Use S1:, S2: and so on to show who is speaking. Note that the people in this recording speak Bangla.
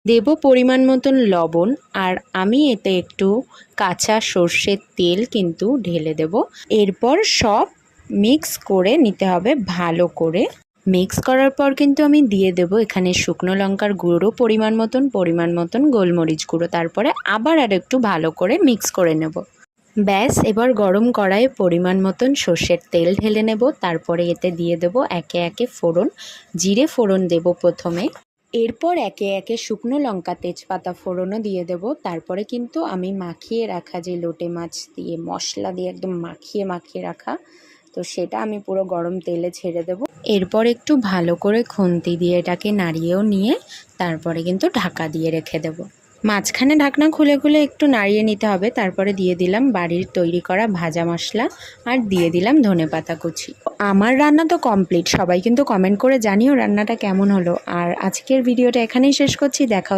S1: দেব পরিমাণ মতন লবণ, আর আমি এতে একটু কাঁচা সর্ষের তেল কিন্তু ঢেলে দেব। এরপর সব মিক্স করে নিতে হবে ভালো করে। মিক্স করার পর কিন্তু আমি দিয়ে দেব এখানে শুকনো লঙ্কার গুঁড়ো পরিমাণ মতন গোলমরিচ গুঁড়ো, তারপরে আবার আর একটু ভালো করে মিক্স করে নেব। ব্যাস, এবার গরম কড়াইয়ে পরিমাণ মতন সর্ষের তেল ঢেলে নেব। তারপরে এতে দিয়ে দেব একে একে ফোড়ন। জিরে ফোড়ন দেব প্রথমে, এরপর একে একে শুকনো লঙ্কা তেজপাতা ফোড়নও দিয়ে দেব। তারপরে কিন্তু আমি মাখিয়ে রাখা যে লোটে মাছ দিয়ে মশলা দিয়ে একদম মাখিয়ে রাখা, তো সেটা আমি পুরো গরম তেলে ছেড়ে দেব। এরপর একটু ভালো করে খুন্তি দিয়ে এটাকে নাড়িয়েও নিয়ে তারপরে কিন্তু ঢাকা দিয়ে রেখে দেব। মাঝখানে ঢাকনা খুলে খুলে একটু নাড়িয়ে নিতে হবে। তারপরে দিয়ে দিলাম বাড়ির তৈরি করা ভাজা মশলা, আর দিয়ে দিলাম ধনেপাতা কুচি। আমার রান্না তো কমপ্লিট। সবাই কিন্তু কমেন্ট করে জানিও রান্নাটা কেমন হলো। আর আজকের ভিডিওটা এখানেই শেষ করছি। দেখা